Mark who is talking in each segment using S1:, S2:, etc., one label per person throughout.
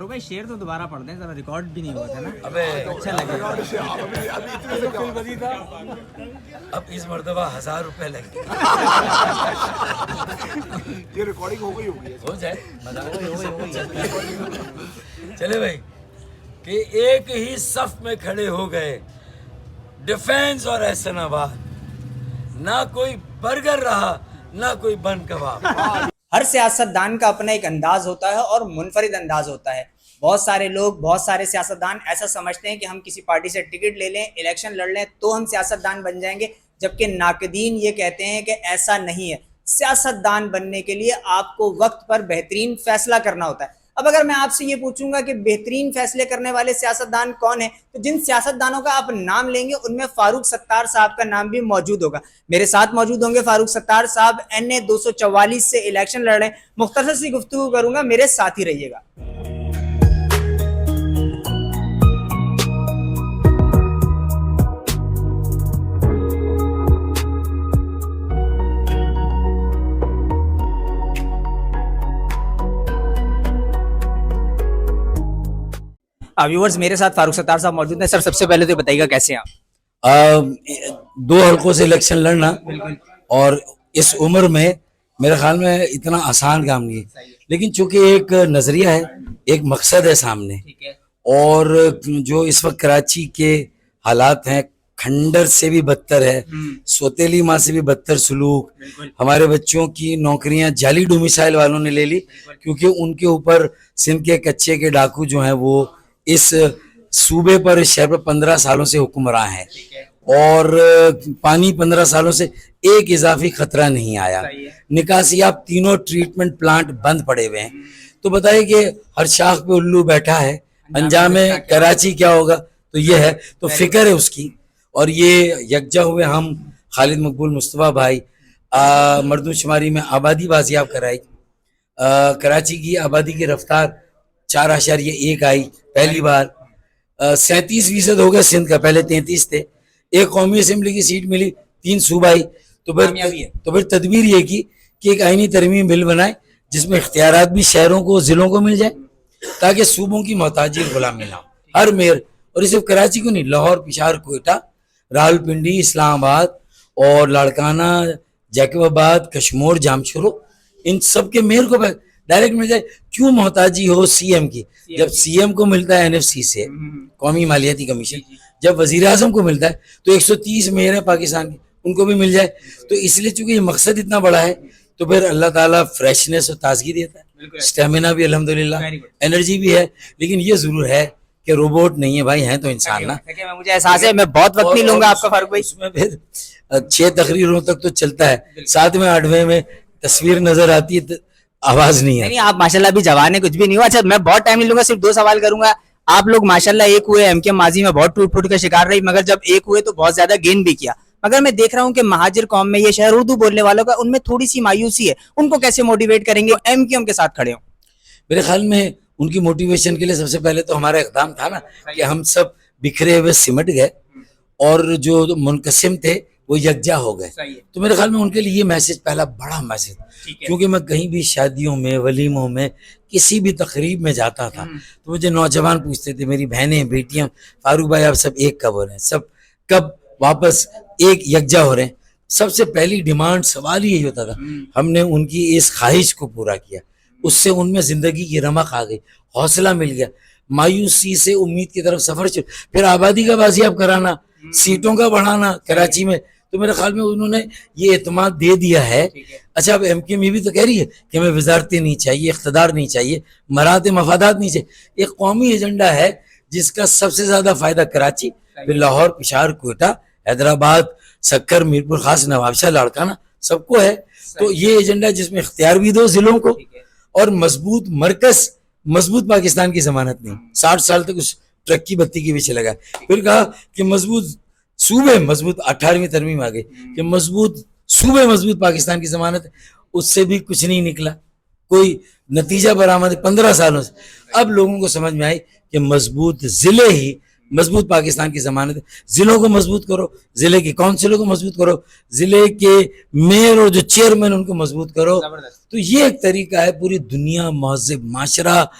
S1: भाई शेर तो दोबारा पढ़ दें, जरा रिकॉर्ड भी नहीं हुआ था ना।
S2: अबे
S1: अच्छा लगेगा।
S2: अब इस मर्तबा 1000 रुपए लगे।
S3: ये रिकॉर्डिंग हो गई होगी।
S2: हो जाए चले भाई कि एक ही सफ में खड़े हो गए डिफेंस और एहसनाबाद, ना कोई बर्गर रहा ना कोई बन कबाब।
S1: हर सियासतदान का अपना एक अंदाज होता है और मुनफरिद अंदाज होता है। बहुत सारे लोग, बहुत सारे सियासतदान ऐसा समझते हैं कि हम किसी पार्टी से टिकट ले लें, इलेक्शन लड़ लें तो हम सियासतदान बन जाएंगे, जबकि नाकदीन ये कहते हैं कि ऐसा नहीं है। सियासतदान बनने के लिए आपको वक्त पर बेहतरीन फैसला करना होता है। अब अगर मैं आपसे ये पूछूंगा कि बेहतरीन फैसले करने वाले सियासतदान कौन है, तो जिन सियासतदानों का आप नाम लेंगे उनमें फारूक सत्तार साहब का नाम भी मौजूद होगा। मेरे साथ मौजूद होंगे फारूक सत्तार साहब, NA 244 से इलेक्शन लड़ रहे हैं। मुख्तसर सी गुफ्तगू करूंगा, मेरे साथ ही रहिएगा। व्यूअर्स, मेरे साथ फारूक सत्तार साहब मौजूद हैं। सर, सबसे पहले तो बताइएगा कैसे हैं आप?
S2: 2 हल्कों से इलेक्शन लड़ना और इस उम्र में मेरे ख्याल में इतना आसान काम नहीं है, लेकिन चूंकि एक नजरिया है, एक मकसद है सामने, और जो इस वक्त कराची के हालात हैं खंडर से भी बदतर है, सोतेली माँ से भी बदतर सलूक। हमारे बच्चों की नौकरियां जाली डोमिसाइल वालों ने ले ली, क्योंकि उनके ऊपर सिंध के कच्चे के डाकू जो हैं वो इस सूबे पर, इस शहर पर 15 सालों से हुक्मरां हैं, और पानी 15 सालों से एक इजाफी खतरा नहीं आया। निकासियाब तीनों ट्रीटमेंट प्लांट बंद पड़े हुए हैं। तो बताइए कि हर शाख पे उल्लू बैठा है, अंजाम कराची क्या होगा? तो ये है, तो फिक्र है उसकी। और ये यकजा हुए हम खालिद मकबूल मुस्तफ़ा भाई, मर्दमशुमारी में आबादी बाजियाब कराई। कराची की आबादी की रफ्तार 4.1 आई पहली बार। 37% हो गया सिंध का, पहले 33 थे। एक कौमी असेंबली की सीट मिली, 3 सूबाई। तो फिर तदबीर ये की कि एक आईनी तरमीम बिल बनाए जिसमें इख्तियारात भी शहरों को, जिलों को मिल जाए, ताकि सूबों की मोहताजी गुलामी ना हो। हर मेयर, और सिर्फ कराची को नहीं, लाहौर, पिशावर, कोयटा, रावलपिंडी, इस्लामाबाद और लाड़काना, जैकबाबाद, कश्मीर, जामशोरो, इन सब के मेयर को डायरेक्ट मिल जाए। क्यों मोहताजी हो सीएम की? जब सीएम को मिलता है NFC से, कौमी मालियाती कमीशन, जब वजीर आजम को मिलता है तो 130 मेयर है पाकिस्तान के, उनको भी मिल जाए। तो इसलिए चूंकि ये मकसद इतना बड़ा है, तो फिर अल्लाह ताला फ्रेशनेस और ताजगी देता है, स्टेमिना भी अल्हम्दुलिल्लाह, एनर्जी भी है। लेकिन ये जरूर है कि रोबोट नहीं है भाई, हैं तो इंसान ना।
S1: मुझे एहसास है, मैं बहुत वक्त नहीं लूंगा आपका फारूक भाई।
S2: उसमें फिर 6 तकरीरों तक तो चलता है, 7वें 8वें में तस्वीर नजर आती है, आवाज नहीं है।
S1: नहीं, आप माशाल्लाह अभी जवान है, कुछ भी नहीं हुआ। अच्छा, मैं बहुत टाइम नहीं लूंगा, सिर्फ 2 सवाल करूंगा। आप लोग माशाल्लाह एक हुए, MK माजी में बहुत टूट फूट का शिकार रही, मगर जब एक हुए तो बहुत ज्यादा गेन भी किया। मगर मैं देख रहा हूँ कि महाजिर कौम में, ये शहर उर्दू बोलने वालों का, उनमें थोड़ी सी मायूसी है। उनको कैसे मोटिवेट करेंगे MQM के साथ खड़े हो?
S2: मेरे ख्याल में उनकी मोटिवेशन के लिए सबसे पहले तो हमारा इक़दाम था ना कि हम सब बिखरे हुए सिमट गए और जो मुनकसिम थे वो यकजा हो गए। तो मेरे ख्याल में उनके लिए ये मैसेज, पहला बड़ा मैसेज, क्योंकि मैं कहीं भी शादियों में, वलीमों में, किसी भी तकरीब में जाता था तो मुझे नौजवान पूछते थे, मेरी बहनें, बेटियां, फारूक भाई आप सब एक कब हो रहे हैं, सब कब वापस एक यकजा हो रहे हैं? सबसे पहली डिमांड, सवाल ही यही होता था। हमने उनकी इस ख्वाहिश को पूरा किया, उससे उनमें जिंदगी की रमक आ गई, हौसला मिल गया, मायूसी से उम्मीद की तरफ सफर चल। फिर आबादी का बाजियाब कराना, सीटों का बढ़ाना कराची में, तो मेरे ख्याल में उन्होंने ये एतमाद दे दिया है। अच्छा, अब MQM ये भी तो कह रही है कि हमें वजारतें नहीं चाहिए, इख्तदार नहीं चाहिए, मराते मफादात नहीं चाहिए। एक कौमी एजेंडा है जिसका सबसे ज्यादा फायदा कराची, फिर लाहौर, पिशावर, कोयटा, हैदराबाद, सक्कर, मीरपुर खास, नवाबशाह, लाड़काना, सबको है। तो ये एजेंडा जिसमें इख्तियार भी दो जिलों को, और मजबूत मरकज, मजबूत पाकिस्तान की जमानत नहीं। 60 साल तक उस ट्रक की बत्ती के पीछे लगा। फिर कहा कि मजबूत सूबे, मजबूत 18वीं तरमीम आ गई कि मजबूत सूबे, मजबूत पाकिस्तान की जमानत है। उससे भी कुछ नहीं निकला, कोई नतीजा बरामद 15 सालों से। अब लोगों को समझ में आई कि मजबूत जिले ही मजबूत पाकिस्तान की जमानत है। जिलों को मजबूत करो, जिले की काउंसिलों को मजबूत करो, जिले के मेयर और जो चेयरमैन उनको मजबूत करो। तो ये एक तरीका है। पूरी दुनिया महज़िब माशरा,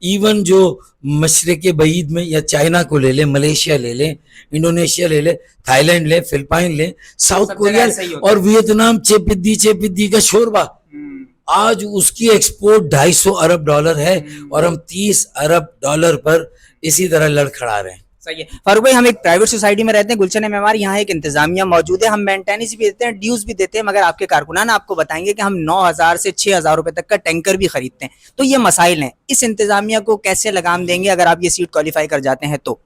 S2: इवन जो मशरक़ बईद में या चाइना को ले लें, मलेशिया ले लें, इंडोनेशिया ले लें, थाईलैंड ले, फिलिपाइन ले, साउथ कोरिया और वियतनाम, चेपिद्दी का शोरबा, आज उसकी एक्सपोर्ट $250 है और हम $30 पर इसी तरह लड़ खड़ा रहे हैं।
S1: सही है फारूक भाई, हम एक प्राइवेट सोसाइटी में रहते हैं, गुलशन मेमार, यहाँ एक इंतजामिया मौजूद है, हम मेंटेनेंस भी देते हैं, ड्यूज भी देते हैं, मगर आपके कारकुनान आपको बताएंगे कि हम 9,000 से 6,000 रुपए तक का टैंकर भी खरीदते हैं। तो ये मसाइल हैं, इस इंतजामिया को कैसे लगाम देंगे अगर आप ये सीट क्वालिफाई कर जाते हैं तो?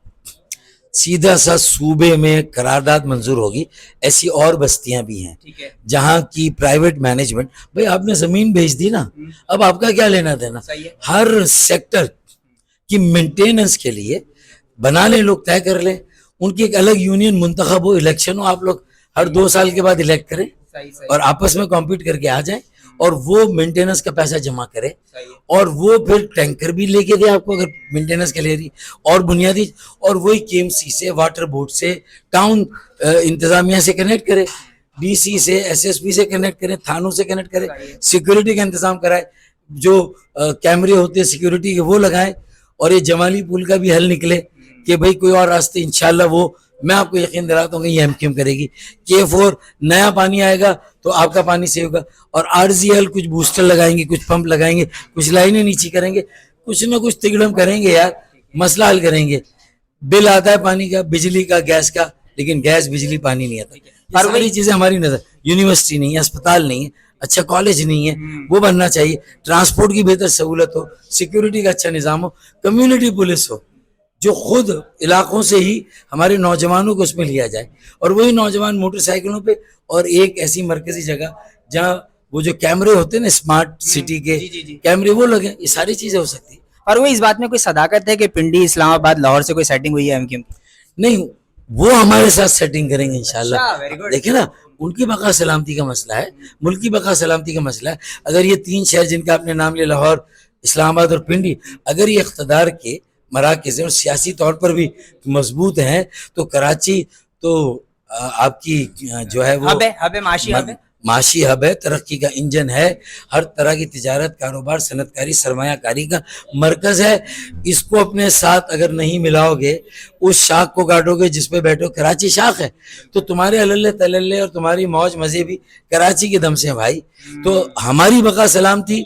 S2: सीधा सा सूबे में करारदाद मंजूर होगी। ऐसी और बस्तियां भी हैं
S1: ठीक है,
S2: जहां की प्राइवेट मैनेजमेंट, भाई आपने जमीन बेच दी ना, अब आपका क्या लेना देना।
S1: सही है,
S2: हर सेक्टर की मेंटेनेंस के लिए बना लें, लोग तय कर लें, उनकी एक अलग यूनियन मुंतखब हो, इलेक्शन हो, आप लोग हर 2 साल के बाद इलेक्ट करें
S1: सही
S2: और आपस में कॉम्पीट करके आ जाएं और वो मेंटेनेंस का पैसा जमा करे
S1: सही है,
S2: और वो फिर टैंकर भी लेके दे आपको अगर मेंटेनेंस के ले रही, और बुनियादी, और वही केएमसी से, वाटर बोर्ड से, टाउन इंतजामिया से कनेक्ट करे, डीसी से, एसएसपी से कनेक्ट करे, थानों से कनेक्ट करे, सिक्योरिटी का इंतजाम कराए, जो कैमरे होते हैं सिक्योरिटी के वो लगाए, और ये जमाली पुल का भी हल निकले कि भाई कोई और रास्ते इंशाल्लाह, वो मैं आपको यकीन दिलाता हूँ कि ये एमक्यूएम करेगी। K4 नया पानी आएगा तो आपका पानी सेव होगा, और आरजीएल कुछ बूस्टर लगाएंगे, कुछ पंप लगाएंगे, कुछ लाइनें नीचे करेंगे, कुछ ना कुछ तिगड़म करेंगे यार, मसला हल करेंगे। बिल आता है पानी का, बिजली का, गैस का, लेकिन गैस बिजली पानी नहीं आता। ये सारी चीजें हमारी नजर, यूनिवर्सिटी नहीं है, अस्पताल नहीं है, अच्छा कॉलेज नहीं है, वो बनना चाहिए। ट्रांसपोर्ट की बेहतर सहूलत हो, सिक्योरिटी का अच्छा निज़ाम हो, कम्युनिटी पुलिस हो, जो खुद इलाकों से ही हमारे नौजवानों को उसमें लिया जाए, और वही नौजवान मोटरसाइकिलों पे, और एक ऐसी मरकजी जगह जहाँ वो जो कैमरे होते हैं ना, स्मार्ट सिटी के कैमरे वो लगे, ये सारी चीजें हो सकती है।
S1: और वो इस बात में कोई सदाकत है कि पिंडी, इस्लामाबाद, लाहौर से कोई सेटिंग हुई है एमक्यूएम की?
S2: नहीं, वो हमारे साथ सेटिंग करेंगे इंशाल्लाह।
S1: अच्छा, very good।
S2: देखिए ना, उनकी बका सलामती का मसला है, मुल्क की बका सलामती का मसला है। अगर ये 3 शहर जिनका आपने नाम लिया, लाहौर, इस्लामाबाद और पिंडी, अगर ये इख्तदार के मराकज़ हैं और सियासी तौर पर भी मजबूत हैं, तो कराची तो आपकी जो है वो
S1: हब है, माशी हब है,
S2: माशी हब है, तरक्की का इंजन है, हर तरह की तिजारत, कारोबार, सनतकारी, सरमायाकारी का मरकज है। इसको अपने साथ अगर नहीं मिलाओगे, उस शाख को काटोगे जिस पे बैठो, कराची शाख है, तो तुम्हारे अल्ले तलल्ले और तुम्हारी मौज मजे भी कराची के दम से हैं भाई। तो हमारी बका सलामती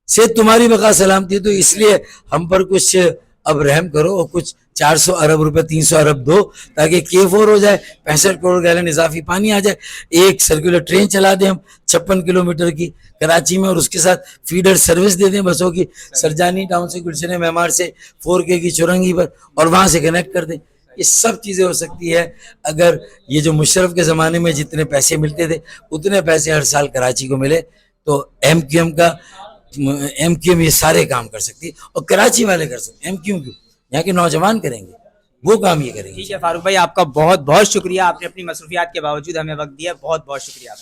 S2: से तुम्हारी बका सलामती, तो इसलिए हम पर कुछ अब रहम करो और कुछ 400 अरब रुपए, 300 अरब दो, ताकि K4 हो जाए, 65 करोड़ गैलन इजाफी पानी आ जाए, एक सर्कुलर ट्रेन चला दें हम 56 किलोमीटर की कराची में, और उसके साथ फीडर सर्विस दे दें बसों की, सरजानी टाउन से गुलशन मेमार से 4K की चुरंगी पर, और वहां से कनेक्ट कर दें। ये सब चीजें हो सकती है अगर ये जो मुशर्रफ के जमाने में जितने पैसे मिलते थे उतने पैसे हर साल कराची को मिले, तो एमक्यूएम ये सारे काम कर सकती है, और कराची वाले कर सकते हैं। एमक्यूएम क्यों, यहाँ के नौजवान करेंगे वो काम, ये करेंगे।
S1: ठीक है फारूक भाई, आपका बहुत बहुत शुक्रिया, आपने अपनी मसरूफियात के बावजूद हमें वक्त दिया, बहुत बहुत शुक्रिया।